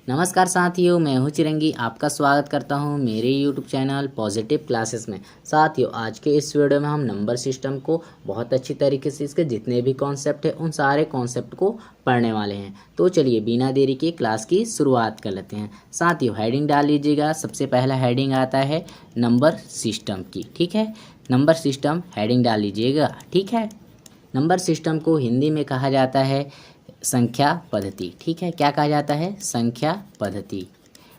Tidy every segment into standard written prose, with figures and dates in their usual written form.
नमस्कार साथियों, मैं हूँ चिरंगी। आपका स्वागत करता हूँ मेरे YouTube चैनल पॉजिटिव क्लासेस में। साथियों, आज के इस वीडियो में हम नंबर सिस्टम को बहुत अच्छी तरीके से इसके जितने भी कॉन्सेप्ट हैं उन सारे कॉन्सेप्ट को पढ़ने वाले हैं। तो चलिए बिना देरी के क्लास की शुरुआत कर लेते हैं। साथियों, हेडिंग डाल लीजिएगा। सबसे पहला हेडिंग आता है नंबर सिस्टम की। ठीक है, नंबर सिस्टम हेडिंग डाल लीजिएगा। ठीक है, नंबर सिस्टम को हिंदी में कहा जाता है संख्या पद्धति। ठीक है, क्या कहा जाता है? संख्या पद्धति।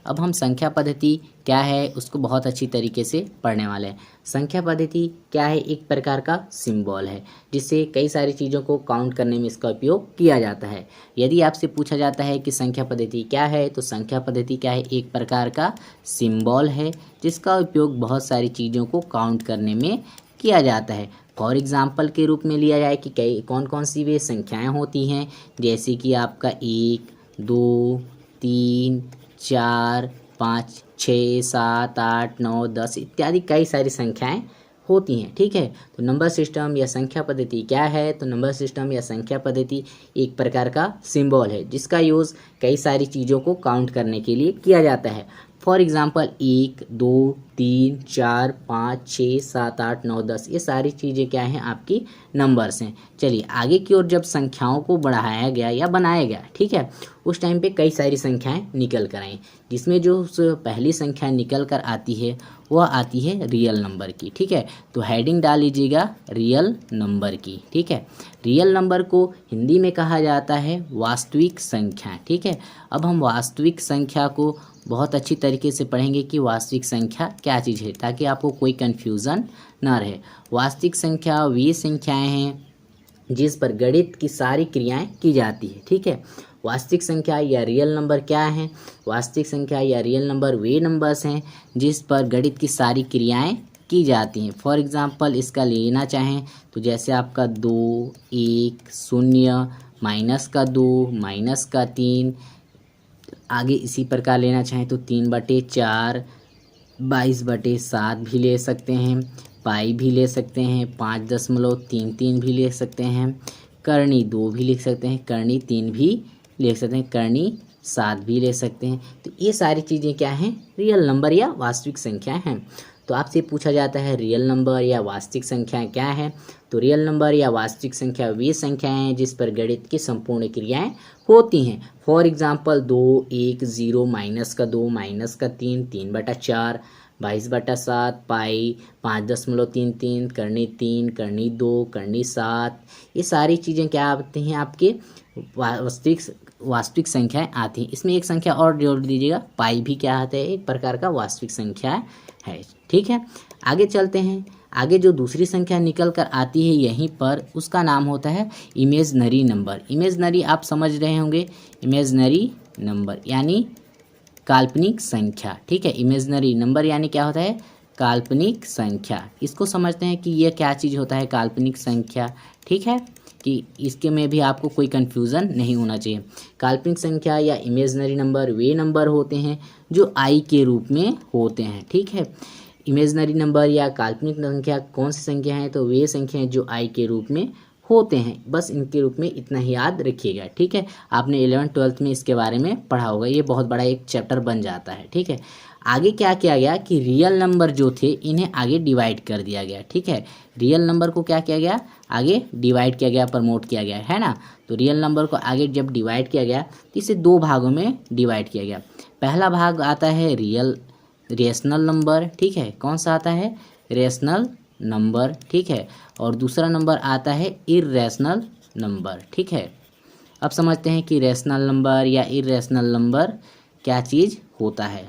अब हम संख्या पद्धति क्या है उसको बहुत अच्छी तरीके से पढ़ने वाले हैं। संख्या पद्धति क्या है? एक प्रकार का सिंबल है जिससे कई सारी चीज़ों को काउंट करने में इसका उपयोग किया जाता है। यदि आपसे पूछा जाता है कि संख्या पद्धति क्या है, तो संख्या पद्धति क्या है? एक प्रकार का सिंबल है जिसका उपयोग बहुत सारी चीज़ों को काउंट करने में किया जाता है। फॉर एग्जाम्पल के रूप में लिया जाए कि कई कौन कौन सी वे संख्याएं होती हैं, जैसे कि आपका 1, 2, 3, 4, 5, 6, 7, 8, 9, 10 इत्यादि कई सारी संख्याएं होती हैं। ठीक है, तो नंबर सिस्टम या संख्या पद्धति क्या है? तो नंबर सिस्टम या संख्या पद्धति एक प्रकार का सिंबल है जिसका यूज़ कई सारी चीज़ों को काउंट करने के लिए किया जाता है। फॉर एग्जाम्पल 1, 2, 3, 4, 5, 6, 7, 8, 9, 10 ये सारी चीज़ें क्या हैं? आपकी नंबर्स हैं। चलिए आगे की ओर जब संख्याओं को बढ़ाया गया या बनाया गया, ठीक है, उस टाइम पे कई सारी संख्याएं निकल कर आई, जिसमें जो पहली संख्या निकल कर आती है वह आती है रियल नंबर की। ठीक है, तो हेडिंग डाल लीजिएगा रियल नंबर की। ठीक है, रियल नंबर को हिंदी में कहा जाता है वास्तविक संख्या। ठीक है, अब हम वास्तविक संख्या को बहुत अच्छी तरीके से पढ़ेंगे कि वास्तविक संख्या क्या चीज़ है, ताकि आपको कोई कन्फ्यूज़न ना रहे। वास्तविक संख्या वे संख्याएं हैं जिस पर गणित की सारी क्रियाएं की जाती है। ठीक है, वास्तविक संख्या या रियल नंबर क्या है? वास्तविक संख्या या रियल नंबर वे नंबर्स हैं जिस पर गणित की सारी क्रियाएं की जाती हैं। फॉर एग्जांपल इसका लेना चाहें तो जैसे आपका 2, 1, 0, -2, -3, आगे इसी प्रकार लेना चाहें तो 3/4, 22/7 भी ले सकते हैं, पाई भी ले सकते हैं, 5.33 भी ले सकते हैं, करनी 2 भी लिख सकते हैं, करनी 3 भी लिख सकते हैं, करनी 7 भी ले सकते हैं। तो ये सारी चीज़ें क्या हैं? रियल नंबर या वास्तविक संख्या हैं। तो आपसे पूछा जाता है रियल नंबर या वास्तविक संख्या क्या है? तो रियल नंबर या वास्तविक संख्या वे संख्याएं हैं जिस पर गणित की संपूर्ण क्रियाएं होती हैं। फॉर एग्जांपल 2, 1, 0, -2, -3, 3/4, 22/7, पाई 5.33, करनी 3, करनी 2, करनी 7, ये सारी चीज़ें क्या आती हैं? आपके वास्तविक संख्याएं आती हैं। इसमें एक संख्या और जोड़ दीजिएगा, पाई भी क्या आता है? एक प्रकार का वास्तविक संख्या है। ठीक है, आगे चलते हैं। आगे जो दूसरी संख्या निकल कर आती है यहीं पर, उसका नाम होता है इमेजनरी नंबर। इमेजनरी आप समझ रहे होंगे, इमेजनरी नंबर यानी काल्पनिक संख्या। ठीक है, इमेजनरी नंबर यानी क्या होता है? काल्पनिक संख्या। इसको समझते हैं कि यह क्या चीज़ होता है काल्पनिक संख्या। ठीक है, कि इसके में भी आपको कोई कन्फ्यूज़न नहीं होना चाहिए। काल्पनिक संख्या या इमेजनरी नंबर वे नंबर होते हैं जो आई के रूप में होते हैं। ठीक है, इमेजनरी नंबर या काल्पनिक संख्या कौन सी संख्या है? तो वे संख्या हैं जो आई के रूप में होते हैं। बस इनके रूप में इतना ही याद रखिएगा। ठीक है, आपने 11th-12th में इसके बारे में पढ़ा होगा, ये बहुत बड़ा एक चैप्टर बन जाता है। ठीक है, आगे क्या किया गया कि रियल नंबर जो थे इन्हें आगे डिवाइड कर दिया गया। ठीक है, रियल नंबर को क्या किया गया? आगे डिवाइड किया गया, प्रमोट किया गया, है ना। तो रियल नंबर को आगे जब डिवाइड किया गया तो इसे 2 भागों में डिवाइड किया गया। पहला भाग आता है रेशनल नंबर। ठीक है, कौन सा आता है? Rational number. ठीक है, और दूसरा नंबर आता है इर्रेशनल नंबर। ठीक है, अब समझते हैं कि रेशनल नंबर या इर्रेशनल नंबर क्या चीज़ होता है।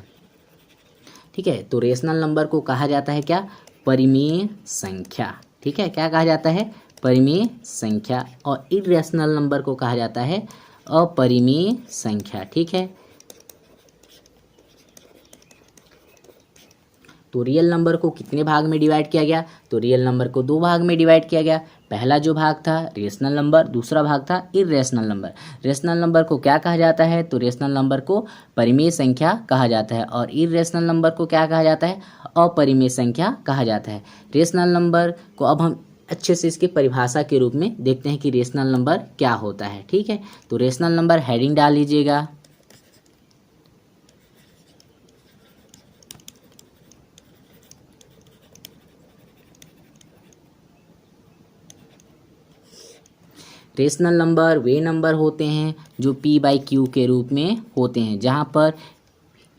ठीक है, तो रेशनल नंबर को कहा जाता है क्या? परिमेय संख्या। ठीक है, क्या कहा जाता है? परिमेय संख्या। और इर्रेशनल नंबर को कहा जाता है अपरिमेय संख्या। ठीक है, तो रियल नंबर को कितने भाग में डिवाइड किया गया? तो रियल नंबर को 2 भाग में डिवाइड किया गया। पहला जो भाग था रेशनल नंबर, दूसरा भाग था इर्रेशनल नंबर। रेशनल नंबर को क्या कहा जाता है? तो रेशनल नंबर को परिमेय संख्या कहा जाता है, और इर्रेशनल नंबर को क्या कहा जाता है? अपरिमेय संख्या कहा जाता है। रेशनल नंबर को अब हम अच्छे से इसकी परिभाषा के रूप में देखते हैं कि रेशनल नंबर क्या होता है। ठीक है, तो रेशनल नंबर हेडिंग डाल लीजिएगा। रेशनल नंबर वे नंबर होते हैं जो p/q के रूप में होते हैं, जहाँ पर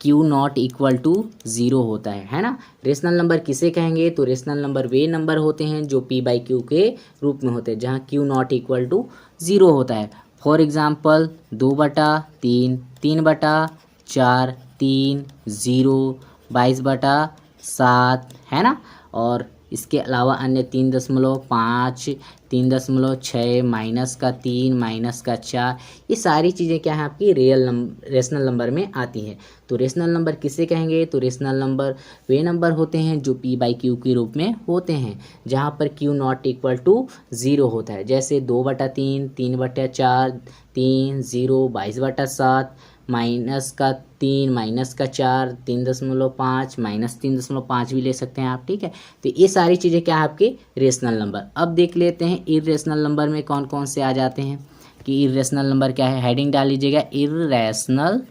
q नॉट इक्वल टू 0 होता है ना। रेशनल नंबर किसे कहेंगे, तो रेशनल नंबर वे नंबर होते हैं जो p/q के रूप में होते हैं, जहाँ q नॉट इक्वल टू 0 होता है। फॉर एग्जाम्पल 2/3, 3/4, 3, 0, 22/7 है ना। और इसके अलावा अन्य 3.5, 3.6, -3, -4, ये सारी चीज़ें क्या है आपकी रेशनल नंबर में आती हैं। तो रेशनल नंबर किसे कहेंगे, तो रेशनल नंबर वे नंबर होते हैं जो p/q के रूप में होते हैं, जहाँ पर q नॉट इक्वल टू 0 होता है। जैसे 2/3, 3/4, 3, 0, 22/7, -3, -4, 3.5, -3.5 भी ले सकते हैं आप, ठीक है। तो ये सारी चीज़ें क्या है आपके रेशनल नंबर। अब देख लेते हैं इर्रेशनल नंबर में कौन कौन से आ जाते हैं, कि इर्रेशनल नंबर क्या है। हेडिंग डाल लीजिएगा इर्रेशनल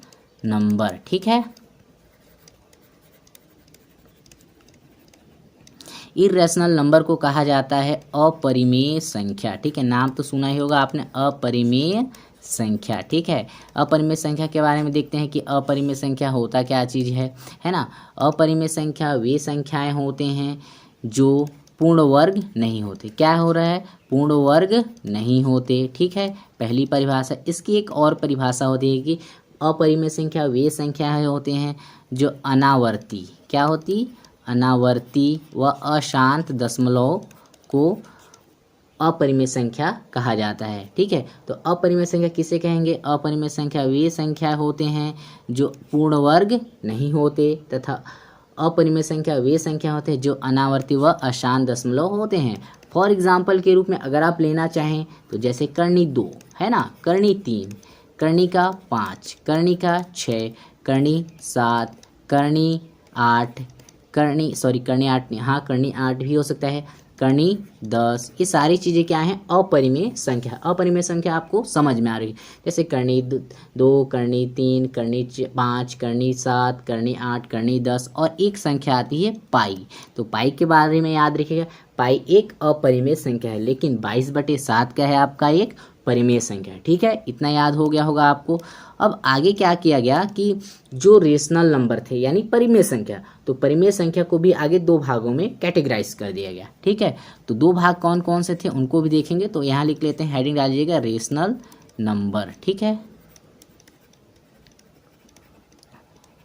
नंबर, ठीक है। इर्रेशनल नंबर को कहा जाता है अपरिमेय संख्या, ठीक है। नाम तो सुना ही होगा आपने, अपरिमेय संख्या, ठीक है। अपरिमेय संख्या के बारे में देखते हैं कि अपरिमेय संख्या होता क्या चीज़ है ना। अपरिमेय संख्या वे संख्याएं होते हैं जो पूर्ण वर्ग नहीं होते। क्या हो रहा है, पूर्ण वर्ग नहीं होते, ठीक है। पहली परिभाषा। इसकी एक और परिभाषा होती है कि अपरिमेय संख्या वे संख्याएं होते हैं जो अनावर्ती, क्या होती, अनावर्ती व अशांत दशमलव को अपरिमेय संख्या कहा जाता है, ठीक है। तो अपरिमेय संख्या किसे कहेंगे, अपरिमेय संख्या वे संख्या होते हैं जो पूर्ण वर्ग नहीं होते, तथा अपरिमेय संख्या वे संख्या होते हैं जो अनावर्ती व अशांत दशमलव होते हैं। फॉर एग्जाम्पल के रूप में अगर आप लेना चाहें तो जैसे कर्णी 2 है ना, कर्णी 3, कर्णिका 5, कर्णिका 6, कर्णी 7, कर्णी 8, कर्णी 8 नहीं, हाँ कर्णी 8 भी हो सकता है, कर्णी 10, ये सारी चीज़ें क्या हैं, अपरिमेय संख्या। अपरिमेय संख्या आपको समझ में आ रही है। जैसे कर्णी 2, कर्णी 3, कर्णी 5, कर्णी 7, कर्णी 8, कर्णी 10, और एक संख्या आती है पाई। तो पाई के बारे में याद रखिएगा, पाई एक अपरिमेय संख्या है, लेकिन 22/7 का है आपका एक परिमेय संख्या, ठीक है। इतना याद हो गया होगा आपको। अब आगे क्या किया गया कि जो रेशनल नंबर थे यानी परिमेय संख्या, तो परिमेय संख्या को भी आगे 2 भागों में कैटेगराइज कर दिया गया, ठीक है। तो 2 भाग कौन कौन से थे उनको भी देखेंगे। तो यहाँ लिख लेते हैं, हेडिंग डालिएगा रेशनल नंबर, ठीक है।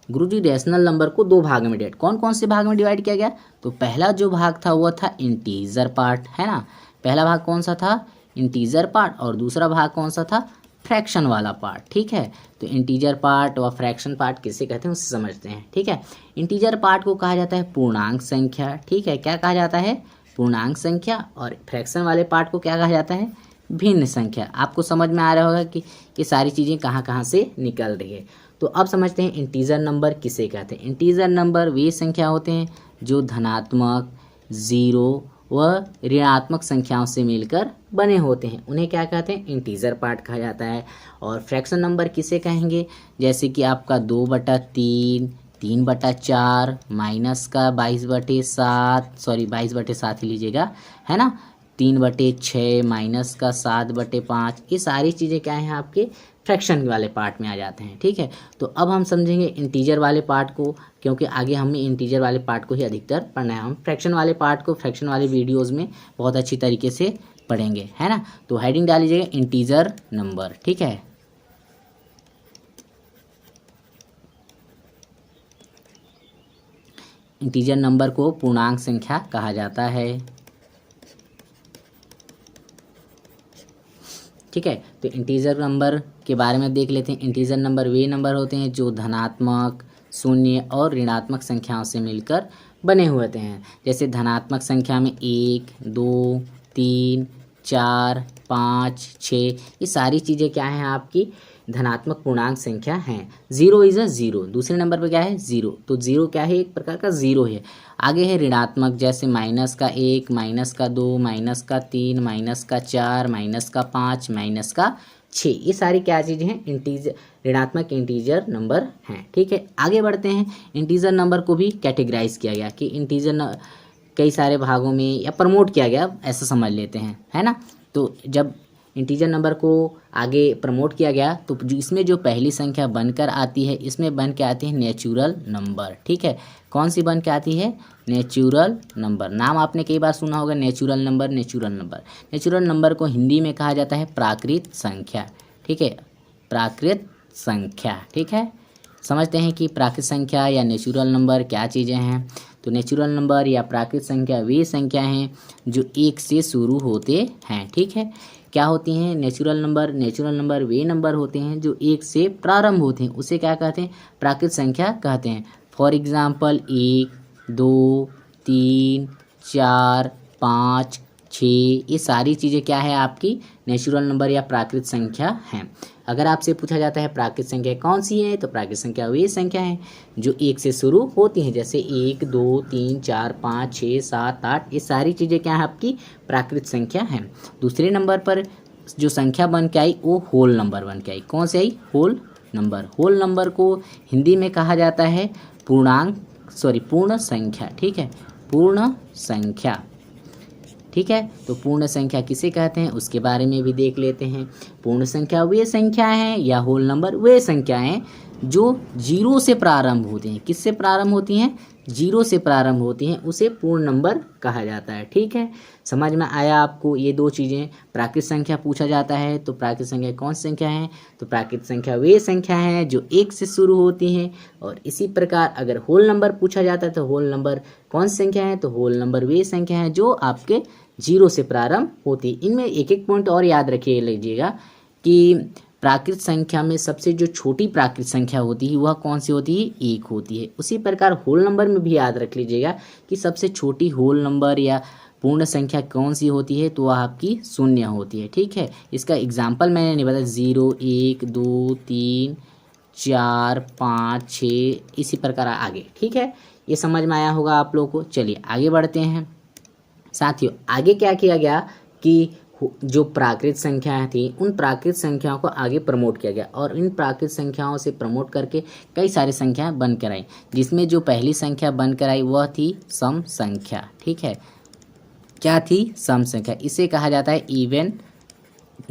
गुरुजी रेशनल नंबर को 2 भाग में कौन कौन से भाग में डिवाइड किया गया। तो पहला जो भाग था वो था इंटीजर पार्ट, है ना। पहला भाग कौन सा था, इंटीजर पार्ट, और दूसरा भाग कौन सा था, फ्रैक्शन वाला पार्ट, ठीक है। तो इंटीजर पार्ट व फ्रैक्शन पार्ट किसे कहते हैं उससे समझते हैं, ठीक है। इंटीजर पार्ट को कहा जाता है पूर्णांक संख्या, ठीक है। क्या कहा जाता है, पूर्णांक संख्या। और फ्रैक्शन वाले पार्ट को क्या कहा जाता है, भिन्न संख्या। आपको समझ में आ रहा होगा कि ये सारी चीज़ें कहाँ कहाँ से निकल रही है। तो अब समझते हैं इंटीजर नंबर किसे कहते हैं। इंटीजर नंबर वे संख्या होते हैं जो धनात्मक, 0 व ऋणात्मक संख्याओं से मिलकर बने होते हैं, उन्हें क्या कहते हैं, इंटीजर पार्ट कहा जाता है। और फ्रैक्शन नंबर किसे कहेंगे, जैसे कि आपका 2/3, 3/4, -22/7 ही लीजिएगा, है ना, 3/6, -7/5, ये सारी चीज़ें क्या हैं आपके फ्रैक्शन वाले पार्ट में आ जाते हैं, ठीक है। तो अब हम समझेंगे इंटीजर वाले पार्ट को, क्योंकि आगे हमें इंटीजर वाले पार्ट को ही अधिकतर पढ़ना है। हम फ्रैक्शन वाले पार्ट को फ्रैक्शन वाले वीडियोस में बहुत अच्छी तरीके से पढ़ेंगे, है ना। तो हेडिंग डाल लीजिएगा इंटीजर नंबर, ठीक है। इंटीजर नंबर को पूर्णांक संख्या कहा जाता है, ठीक है। तो इंटीजर नंबर के बारे में देख लेते हैं। इंटीजर नंबर वे नंबर होते हैं जो धनात्मक, शून्य और ऋणात्मक संख्याओं से मिलकर बने हुए होते हैं। जैसे धनात्मक संख्या में 1, 2, 3, 4, 5, 6, ये सारी चीज़ें क्या हैं आपकी धनात्मक पूर्णांक संख्या हैं। 0 इज़ अ 0, दूसरे नंबर पर क्या है 0, तो 0 क्या है, एक प्रकार का 0 है। आगे है ऋणात्मक, जैसे -1, -2, -3, -4, -5, -6, ये सारी क्या चीज़ें हैं, इंटीजर ऋणात्मक इंटीजर नंबर हैं, ठीक है। आगे बढ़ते हैं। इंटीजर नंबर को भी कैटेगराइज किया गया कि इंटीजर कई सारे भागों में या प्रमोट किया गया, ऐसा समझ लेते हैं, है ना। तो जब इंटीजर नंबर को आगे प्रमोट किया गया तो इसमें जो पहली संख्या बनकर आती है इसमें बन के आती है नेचुरल नंबर। ठीक है, कौन सी बन के आती है? Natural number. नाम आपने कई बार सुना होगा, natural number. Natural number, natural number को हिंदी में कहा जाता है प्राकृत संख्या। ठीक है, प्राकृत संख्या। ठीक है, समझते हैं कि प्राकृत संख्या या नेचुरल नंबर क्या चीज़ें हैं। तो नेचुरल नंबर या प्राकृत संख्या वे संख्या हैं जो एक से शुरू होते हैं। ठीक है, क्या होती हैं नेचुरल नंबर? नेचुरल नंबर वे नंबर होते हैं जो एक से प्रारंभ होते हैं, उसे क्या कहते हैं? प्राकृत संख्या कहते हैं। फॉर एग्जाम्पल 1, 2, 3, 4, 5, 6, ये सारी चीज़ें क्या है आपकी? नेचुरल नंबर या प्राकृत संख्या हैं। अगर आपसे पूछा जाता है प्राकृत संख्या कौन सी है, तो प्राकृत संख्या वे संख्या हैं जो एक से शुरू होती हैं, जैसे 1, 2, 3, 4, 5, 6, 7, 8, ये सारी चीज़ें क्या है आपकी? प्राकृत संख्या हैं। दूसरे नंबर पर जो संख्या बन के आई वो होल नंबर बन के आई। कौन सी आई? Whole number. होल नंबर को हिंदी में कहा जाता है पूर्ण संख्या। ठीक है, पूर्ण संख्या। ठीक है, तो पूर्ण संख्या किसे कहते हैं उसके बारे में भी देख लेते हैं। पूर्ण संख्या वे संख्या हैं या होल नंबर वे संख्या हैं जो जीरो से प्रारंभ होते हैं। किससे प्रारंभ होती हैं? जीरो से प्रारंभ होती हैं, उसे पूर्ण नंबर कहा जाता है। ठीक है, समझ में आया आपको ये दो चीज़ें? प्राकृत संख्या पूछा जाता है तो प्राकृत संख्या कौन सी संख्या है? तो प्राकृत संख्या वे संख्या हैं जो एक से शुरू होती हैं। और इसी प्रकार अगर होल नंबर पूछा जाता है तो होल नंबर कौन सी संख्या है? तो होल नंबर वे संख्या है जो आपके जीरो से प्रारंभ होती है। इनमें एक एक पॉइंट और याद रखिए लीजिएगा कि प्राकृत संख्या में सबसे जो छोटी प्राकृत संख्या होती है वह कौन सी होती है? 1 होती है। उसी प्रकार होल नंबर में भी याद रख लीजिएगा कि सबसे छोटी होल नंबर या पूर्ण संख्या कौन सी होती है? तो वह आपकी 0 होती है। ठीक है, इसका एग्जाम्पल मैंने नहीं बताया। 0, 1, 2, 3, 4, 5, 6, इसी प्रकार आगे। ठीक है, ये समझ में आया होगा आप लोगों को। चलिए आगे बढ़ते हैं साथियों। आगे क्या किया गया कि जो प्राकृत संख्याएं थी उन प्राकृत संख्याओं को आगे प्रमोट किया गया और इन प्राकृत संख्याओं से प्रमोट करके कई सारी संख्याएं बनकर आई, जिसमें जो पहली संख्या बनकर आई वह थी सम संख्या। ठीक है, क्या थी? सम संख्या। इसे कहा जाता है इवन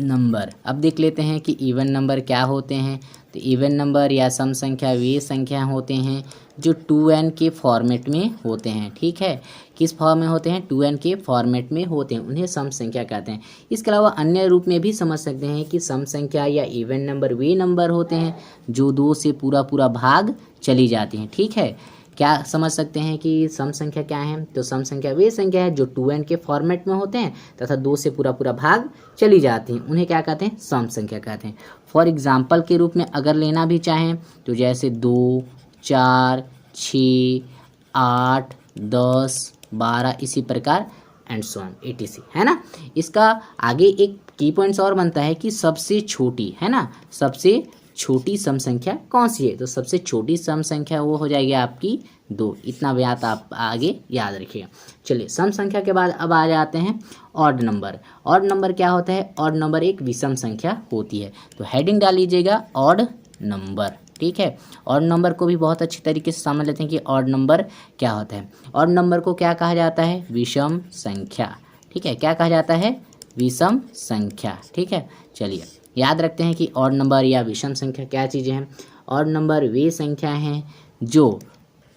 नंबर। अब देख लेते हैं कि इवन नंबर क्या होते हैं। तो इवन नंबर या सम संख्या वे संख्या होते हैं जो 2n के फॉर्मेट में होते हैं। ठीक है, किस फॉर्म में होते हैं? 2n के फॉर्मेट में होते हैं, उन्हें सम संख्या कहते हैं। इसके अलावा अन्य रूप में भी समझ सकते हैं कि सम संख्या या इवन नंबर वे नंबर होते हैं जो 2 से पूरा भाग चली जाती हैं। ठीक है, क्या समझ सकते हैं कि सम संख्या क्या है? तो सम संख्या वे संख्या है जो 2n के फॉर्मेट में होते हैं तथा 2 से पूरा भाग चली जाती हैं, उन्हें क्या कहते हैं? सम संख्या कहते हैं। फॉर एग्जाम्पल के रूप में अगर लेना भी चाहें तो जैसे 2, 4, 6, 8, 10, 12, इसी प्रकार एंड सो ऑन etc, है ना। इसका आगे एक की पॉइंट्स और बनता है कि सबसे छोटी, है ना, सबसे छोटी सम संख्या कौन सी है? तो सबसे छोटी सम संख्या वो हो जाएगी आपकी 2। इतना बात आप आगे याद रखिएगा। चलिए सम संख्या के बाद अब आ जाते हैं ऑड नंबर। ऑड नंबर क्या होता है? ऑड नंबर एक विषम संख्या होती है। तो हेडिंग डाल लीजिएगा ऑड नंबर। ठीक है, ऑड नंबर को भी बहुत अच्छी तरीके से समझ लेते हैं कि ऑड नंबर क्या होता है। ऑड नंबर को क्या कहा जाता है? विषम संख्या। ठीक है, क्या कहा जाता है? विषम संख्या। ठीक है, चलिए याद रखते हैं कि ऑड नंबर या विषम संख्या क्या चीज़ें हैं। ऑड नंबर वे संख्या हैं जो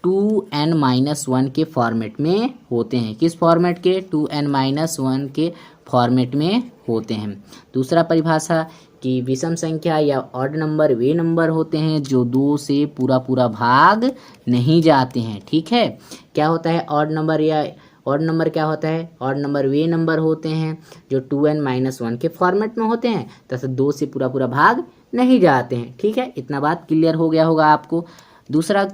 2n-1 के फॉर्मेट में होते हैं। किस फॉर्मेट के? 2n-1 के फॉर्मेट में होते हैं। दूसरा परिभाषा कि विषम संख्या या ऑड नंबर वे नंबर होते हैं जो 2 से पूरा भाग नहीं जाते हैं। ठीक है, क्या होता है ऑड नंबर या ऑड नंबर क्या होता है? ऑड नंबर वे नंबर होते हैं जो 2n-1 के फॉर्मेट में होते हैं तथा 2 से पूरा भाग नहीं जाते हैं। ठीक है, इतना बात क्लियर हो गया होगा आपको। दूसरा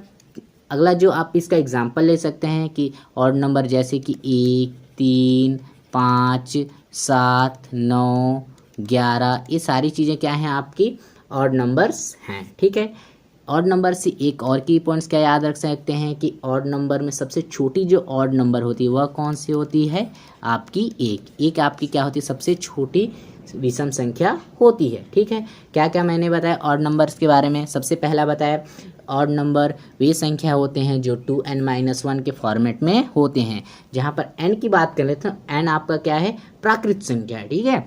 अगला जो आप इसका एग्जाम्पल ले सकते हैं कि ऑड नंबर जैसे कि 1, 3, 5, 7, 9, 11, ये सारी चीज़ें क्या हैं? आपकी ऑड नंबर्स हैं। ठीक है, ऑड नंबर से एक और की पॉइंट्स क्या याद रख सकते हैं कि ऑड नंबर में सबसे छोटी जो ऑड नंबर होती है वह कौन सी होती है? आपकी 1। एक आपकी क्या होती है? सबसे छोटी विषम संख्या होती है। ठीक है, क्या क्या मैंने बताया ऑड नंबर्स के बारे में? सबसे पहला बताया ऑड नंबर वे संख्या होते हैं जो 2n-1 के फॉर्मेट में होते हैं। जहाँ पर n की बात कर लेते हैं, n आपका क्या है? प्राकृत संख्या है। ठीक है,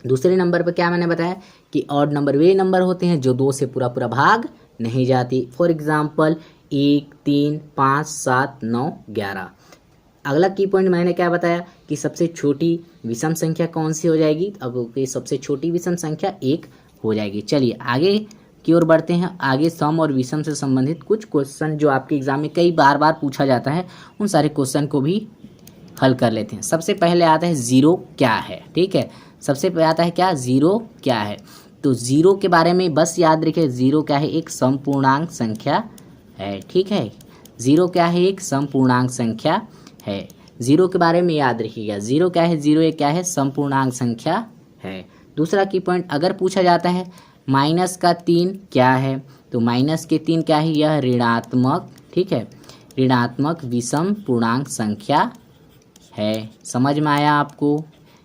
दूसरे नंबर पर क्या मैंने बताया कि ऑड नंबर वे नंबर होते हैं जो 2 से पूरा पूरा भाग नहीं जाती। For example 1, 3, 5, 7, 9, 11। अगला की पॉइंट मैंने क्या बताया कि सबसे छोटी विषम संख्या कौन सी हो जाएगी। अब सबसे छोटी विषम संख्या 1 हो जाएगी। चलिए आगे की ओर बढ़ते हैं। आगे सम और विषम से संबंधित कुछ क्वेश्चन जो आपके एग्जाम में कई बार पूछा जाता है, उन सारे क्वेश्चन को भी हल कर लेते हैं। सबसे पहले आता है ज़ीरो क्या है। ठीक है, सबसे पहले आता है क्या, ज़ीरो क्या है। तो ज़ीरो के बारे में बस याद रखिए, ज़ीरो क्या है, एक समपूर्णांक संख्या है। ठीक है, ज़ीरो क्या है, एक समपूर्णांक संख्या है। ज़ीरो के बारे में याद रखिएगा, ज़ीरो क्या है, ज़ीरो एक क्या है, समपूर्णांक संख्या है। दूसरा की पॉइंट अगर पूछा जाता है माइनस का 3 क्या है, तो माइनस के 3 क्या है, यह ऋणात्मक, ठीक है, ऋणात्मक विषम पूर्णांक संख्या है। समझ में आया आपको,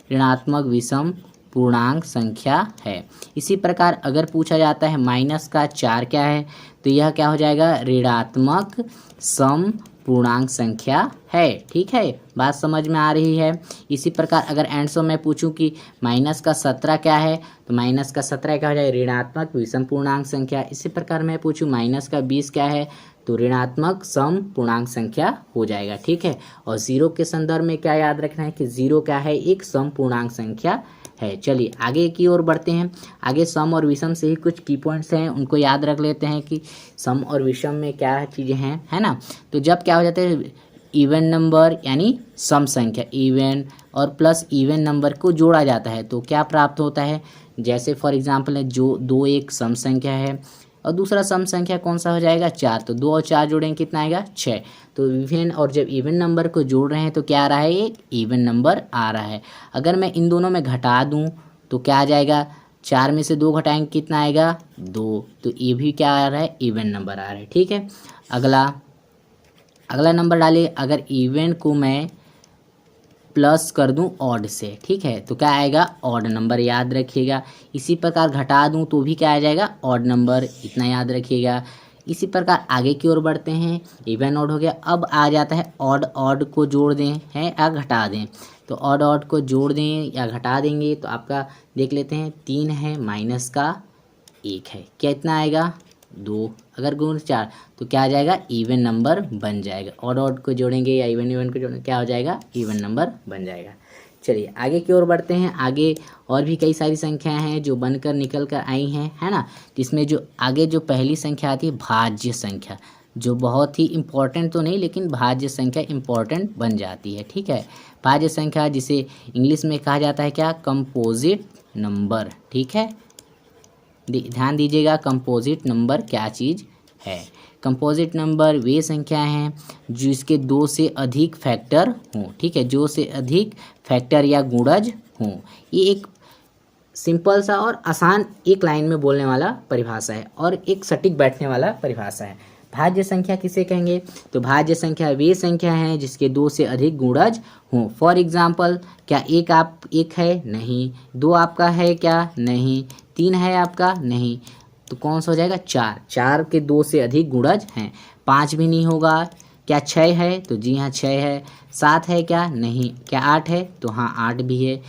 ऋणात्मक विषम पूर्णांक संख्या है। इसी प्रकार अगर पूछा जाता है माइनस का 4 क्या है, तो यह क्या हो जाएगा, ऋणात्मक सम पूर्णांक संख्या है। ठीक है, बात समझ में आ रही है। इसी प्रकार अगर आंसर मैं पूछूं कि माइनस का 17 क्या है, तो माइनस का 17 क्या हो जाएगा, ऋणात्मक विषम पूर्णांक संख्या। इसी प्रकार मैं पूछूं माइनस का 20 क्या है, तो ऋणात्मक सम पूर्णांक संख्या हो जाएगा। ठीक है, और ज़ीरो के संदर्भ में क्या याद रखना है कि ज़ीरो क्या है, एक सम पूर्णांक संख्या है। चलिए आगे की ओर बढ़ते हैं। आगे सम और विषम से ही कुछ की पॉइंट्स हैं, उनको याद रख लेते हैं कि सम और विषम में क्या चीज़ें हैं, है ना। तो जब क्या हो जाता है, इवन नंबर यानी सम संख्या, इवन और प्लस इवन नंबर को जोड़ा जाता है तो क्या प्राप्त होता है। जैसे फॉर एग्जांपल है, जो 2 एक सम संख्या है और दूसरा सम संख्या कौन सा हो जाएगा, 4। तो 2 और 4 जोड़ेंगे कितना आएगा, 6। तो इवन और जब इवन नंबर को जोड़ रहे हैं तो क्या आ रहा है, एक इवन नंबर आ रहा है। अगर मैं इन दोनों में घटा दूं तो क्या आ जाएगा, 4 में से 2 घटाएंगे कितना आएगा, 2। तो ये भी क्या आ रहा है, इवन नंबर आ रहा है। ठीक है, अगला नंबर डालिए। अगर इवन को मैं प्लस कर दूं ऑड से, ठीक है, तो क्या आएगा, ऑड नंबर, याद रखिएगा। इसी प्रकार घटा दूं तो भी क्या आ जाएगा, ऑड नंबर, इतना याद रखिएगा। इसी प्रकार आगे की ओर बढ़ते हैं। इवन ऑड हो गया, अब आ जाता है ऑड। ऑड को जोड़ दें हैं या घटा दें, तो ऑड को जोड़ दें या घटा देंगे तो आपका देख लेते हैं, 3 है माइनस का 1 है, क्या इतना आएगा, 2। अगर गुण 4 तो क्या आ जाएगा, इवन नंबर बन जाएगा। ऑड को जोड़ेंगे या इवन को जोड़ेंगे क्या हो जाएगा, इवन नंबर बन जाएगा। चलिए आगे की ओर बढ़ते हैं। आगे और भी कई सारी संख्याएं हैं जो बनकर निकल कर आई हैं, है ना। जिसमें जो आगे जो पहली संख्या आती है भाज्य संख्या, जो बहुत ही इम्पोर्टेंट तो नहीं लेकिन भाज्य संख्या इम्पोर्टेंट बन जाती है। ठीक है, भाज्य संख्या जिसे इंग्लिश में कहा जाता है क्या, कंपोजिट नंबर। ठीक है, ध्यान दीजिएगा, कंपोजिट नंबर क्या चीज़ है। कंपोजिट नंबर वे संख्या हैं जिसके 2 से अधिक फैक्टर हों। ठीक है, 2 से अधिक फैक्टर या गुणज हों। ये एक सिंपल सा और आसान एक लाइन में बोलने वाला परिभाषा है और एक सटीक बैठने वाला परिभाषा है। भाज्य संख्या किसे कहेंगे, तो भाज्य संख्या वे संख्या हैं जिसके 2 से अधिक गुणज हों। फॉर एग्जाम्पल, क्या एक है, नहीं। 2 आपका है क्या, नहीं। 3 है आपका, नहीं। तो कौन सा हो जाएगा, 4। 4 के 2 से अधिक गुणज हैं। 5 भी नहीं होगा। क्या 6 है, तो जी हाँ 6 है। 7 है क्या, नहीं। क्या 8 है, तो हाँ 8 भी है।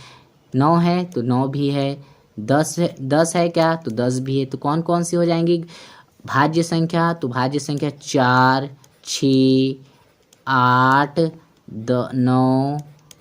9 है तो 9 भी है। 10 है क्या, तो 10 भी है। तो कौन कौन सी हो जाएंगी भाज्य संख्या, तो भाज्य संख्या 4, 6, 8, 9,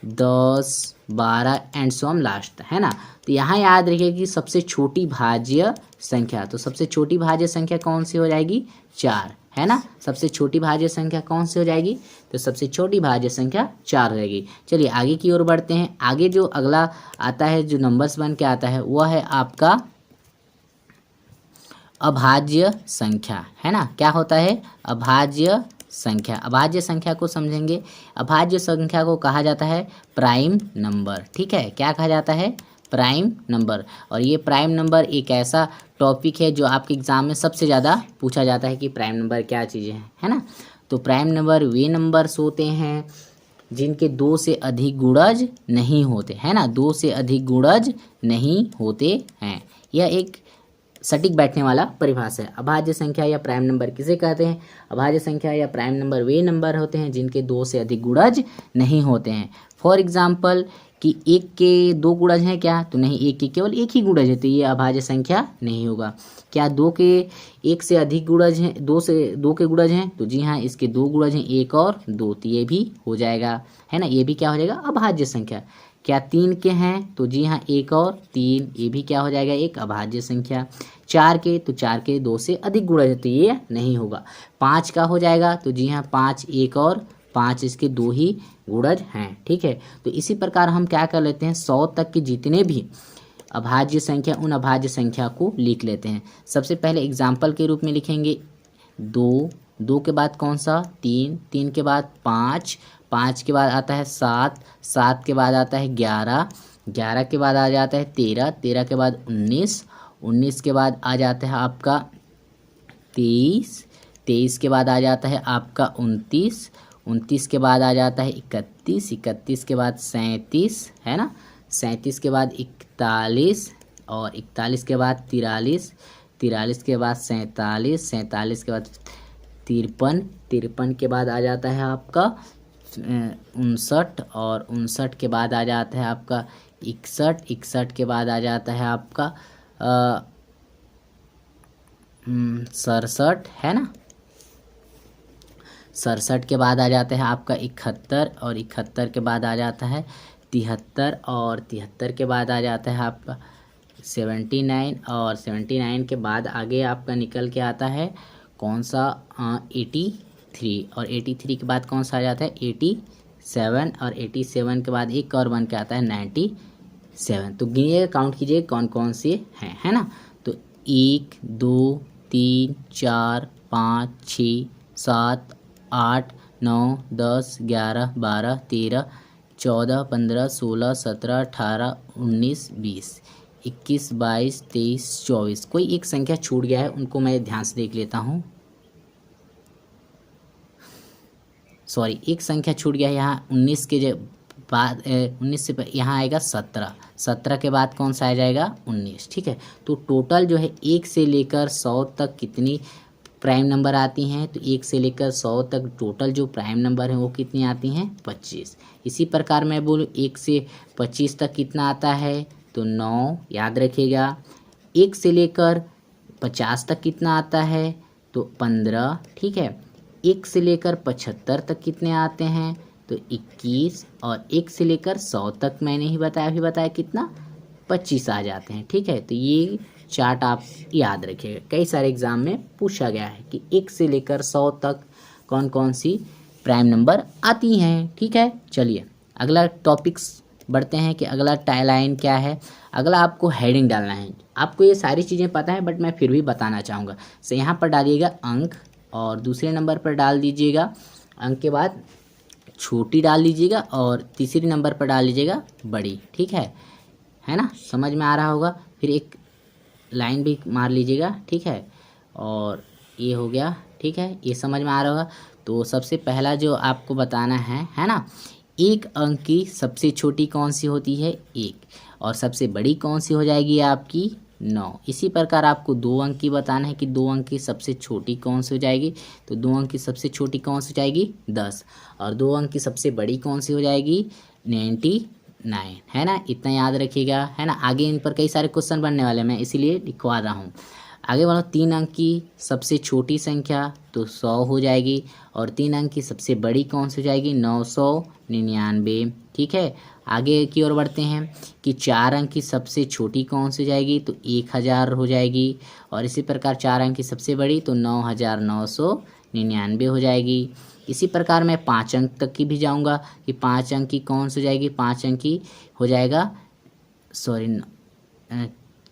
10, 12 एंड सो ऑन लास्ट, है ना। तो यहाँ याद रखिए कि सबसे छोटी भाज्य संख्या, तो सबसे छोटी भाज्य संख्या कौन सी हो जाएगी, 4, है ना। सबसे छोटी भाज्य संख्या कौन सी हो जाएगी, तो सबसे छोटी भाज्य संख्या 4 हो जाएगी। चलिए आगे की ओर बढ़ते हैं। आगे जो अगला आता है, जो नंबर्स बन के आता है, वह है आपका अभाज्य संख्या, है ना। क्या होता है, अभाज्य संख्या। अभाज्य संख्या को समझेंगे। अभाज्य संख्या को कहा जाता है प्राइम नंबर। ठीक है, क्या कहा जाता है, प्राइम नंबर। और ये प्राइम नंबर एक ऐसा टॉपिक है जो आपके एग्जाम में सबसे ज़्यादा पूछा जाता है कि प्राइम नंबर क्या चीज़ें हैं, है ना। तो प्राइम नंबर वे नंबर्स होते हैं जिनके 2 से अधिक गुणज नहीं होते, है ना। 2 से अधिक गुणज नहीं होते हैं। यह एक सटीक बैठने वाला परिभाषा है। अभाज्य संख्या या प्राइम नंबर किसे कहते हैं? अभाज्य संख्या या प्राइम नंबर वे नंबर होते हैं जिनके दो से अधिक गुणज नहीं होते हैं। फॉर एग्जाम्पल कि एक के दो गुणज हैं क्या? तो नहीं, एक के केवल एक ही गुणज है, तो ये अभाज्य संख्या नहीं होगा। क्या दो के एक से अधिक गुणज हैं, दो के गुणज हैं? तो जी हाँ, इसके दो गुणज हैं, एक और दो, तो ये भी हो जाएगा, है ना, ये भी क्या हो जाएगा? अभाज्य संख्या। क्या तीन के हैं? तो जी हाँ, एक और तीन, ये भी क्या हो जाएगा? एक अभाज्य संख्या। चार के, तो चार के दो से अधिक गुणज है, तो ये नहीं होगा। पाँच का हो जाएगा, तो जी हाँ, पाँच, एक और पाँच, इसके दो ही गुणज हैं, ठीक है। तो इसी प्रकार हम क्या कर लेते हैं, 100 तक के जितने भी अभाज्य संख्या, उन अभाज्य संख्या को लिख लेते हैं। सबसे पहले एग्जाम्पल के रूप में लिखेंगे दो, दो के बाद कौन सा? तीन, तीन के बाद पाँच, पाँच के बाद आता है सात, सात के बाद आता है 11, 11 के बाद आ जाता है 13, 13 के बाद 19, 19 के बाद आ जाता है आपका 23, 23 के बाद आ जाता है आपका 29, 29 के बाद आ जाता है 31, 31 के बाद 37, है ना, 37 के बाद 41, और 41 के बाद 43, 43 के बाद 47, 47 के बाद 53, 53 के बाद आ जाता है आपका 59, और 59 के बाद आ जाता है आपका 61, 61 के बाद आ जाता है आपका 67, है ना, 67 के बाद आ जाता है आपका 71, और 71 के बाद आ जाता है 73, और 73 के बाद आ जाता है आपका 79, और 79 के बाद आगे आपका निकल के आता है कौन सा? 83, और 83 के बाद कौन सा आ जाता है? 87, और 87 के बाद एक और बन के आता है 97। तो गिनिए, काउंट कीजिए कौन कौन से हैं, है ना। तो 1 2 3 4 5 6 7 8 9 10 11 12 13 14 15 16 17 18 19 20 21 22 23 24। कोई एक संख्या छूट गया है, उनको मैं ध्यान से देख लेता हूँ। सॉरी, एक संख्या छूट गया है यहाँ, 19 के बाद 19 से यहाँ आएगा 17, 17 के बाद कौन सा आ जाएगा? 19, ठीक है। तो टोटल जो है 1 से लेकर 100 तक कितनी प्राइम नंबर आती हैं? तो 1 से लेकर 100 तक टोटल जो प्राइम नंबर है वो कितनी आती हैं? 25। इसी प्रकार मैं बोलूँ 1 से 25 तक कितना आता है? तो 9, याद रखिएगा। 1 से लेकर 50 तक कितना आता है? तो 15, ठीक है। 1 से लेकर 75 तक कितने आते हैं? तो 21, और 1 से लेकर 100 तक मैंने ही बताया कितना? 25 आ जाते हैं, ठीक है। तो ये चार्ट आप याद रखिएगा, कई सारे एग्जाम में पूछा गया है कि 1 से लेकर 100 तक कौन कौन सी प्राइम नंबर आती हैं, ठीक है। चलिए अगला टॉपिक्स बढ़ते हैं कि अगला टाइलाइन क्या है। अगला आपको हेडिंग डालना है। आपको ये सारी चीज़ें पता है, बट मैं फिर भी बताना चाहूँगा। तो यहाँ पर डालिएगा अंक, और दूसरे नंबर पर डाल दीजिएगा अंक के बाद छोटी डाल दीजिएगा, और तीसरे नंबर पर डाल दीजिएगा बड़ी, ठीक है ना, समझ में आ रहा होगा। फिर एक लाइन भी मार लीजिएगा, ठीक है, और ये हो गया, ठीक है, ये समझ में आ रहा होगा। तो सबसे पहला जो आपको बताना है ना, एक अंक की सबसे छोटी कौन सी होती है? 1, और सबसे बड़ी कौन सी हो जाएगी आपकी? 9। इसी प्रकार आपको 2 अंक की बताना है कि 2 अंक की सबसे छोटी कौन सी हो जाएगी? तो 2 अंक की सबसे छोटी कौन सी हो जाएगी? 10, और 2 अंक की सबसे बड़ी कौन सी हो जाएगी? 99, है ना। इतना याद रखिएगा, है ना। आगे इन पर कई सारे क्वेश्चन बनने वाले, मैं इसीलिए लिखवा रहा हूँ। आगे बढ़ो, 3 अंक की सबसे छोटी संख्या तो 100 हो जाएगी, और 3 अंक की सबसे बड़ी कौन सी हो जाएगी? 999, ठीक है। आगे की ओर बढ़ते हैं कि 4 अंक की सबसे छोटी कौन सी हो जाएगी? तो 1000 हो जाएगी, और इसी प्रकार 4 अंक की सबसे बड़ी तो 9999 हो जाएगी। इसी प्रकार मैं 5 अंक तक की भी जाऊंगा कि 5 अंक की कौन सी हो जाएगी? 5 अंक की हो जाएगा, सॉरी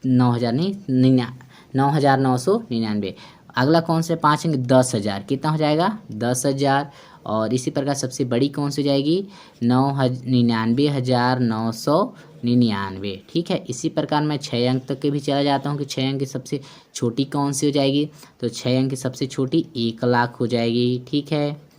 9000 नहीं, 9999। अगला कौन से 5 अंक? 10,000, कितना हो जाएगा? 10,000, और इसी प्रकार सबसे बड़ी कौन सी हो जाएगी? 99,999, ठीक है। इसी प्रकार मैं 6 अंक तक के भी चला जाता हूँ कि 6 अंक की सबसे छोटी कौन सी हो जाएगी? तो 6 अंक की सबसे छोटी 1 लाख हो जाएगी, ठीक है।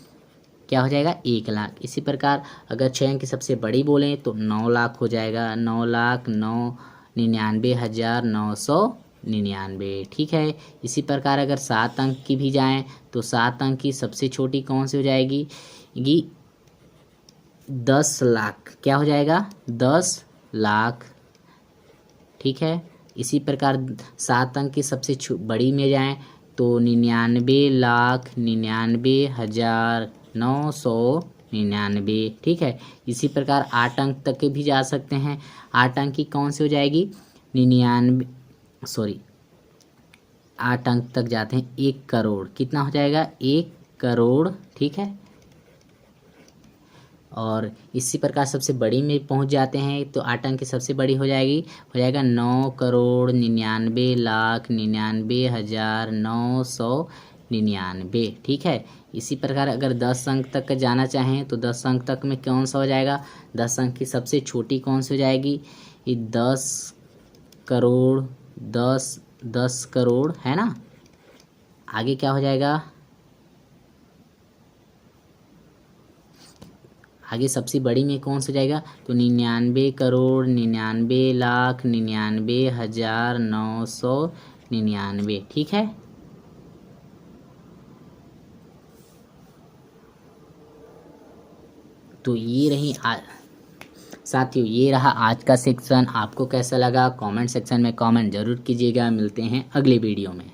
क्या हो जाएगा? 1 लाख। इसी प्रकार अगर 6 अंक की सबसे बड़ी बोलें तो 9 लाख हो जाएगा, 9,99,999। 99। ठीक है। इसी प्रकार अगर 7 अंक की भी जाएं तो 7 अंक की सबसे छोटी कौन सी हो जाएगी? 10 लाख। क्या हो जाएगा? 10 लाख। ठीक है। इसी प्रकार 7 अंक की सबसे बड़ी में जाएं तो 99,99,999। ठीक है। इसी प्रकार 8 अंक तक के भी जा सकते हैं। 8 अंक की कौन सी हो जाएगी? 8 अंक तक जाते हैं 1 करोड़। कितना हो जाएगा? 1 करोड़। ठीक है। और इसी प्रकार सबसे बड़ी में पहुंच जाते हैं तो 8 अंक की सबसे बड़ी हो जाएगा 9,99,99,999। ठीक है। इसी प्रकार अगर 10 अंक तक जाना चाहें तो 10 अंक तक में कौन सा हो जाएगा? 10 अंक की सबसे छोटी कौन सी हो जाएगी? ये 10 करोड़। 10 करोड़ है ना। आगे क्या हो जाएगा? आगे सबसे बड़ी में कौन सा जाएगा? तो 99,99,99,999। ठीक है। तो ये रही साथियों, ये रहा आज का सेक्शन। आपको कैसा लगा? कमेंट सेक्शन में कमेंट जरूर कीजिएगा। मिलते हैं अगले वीडियो में।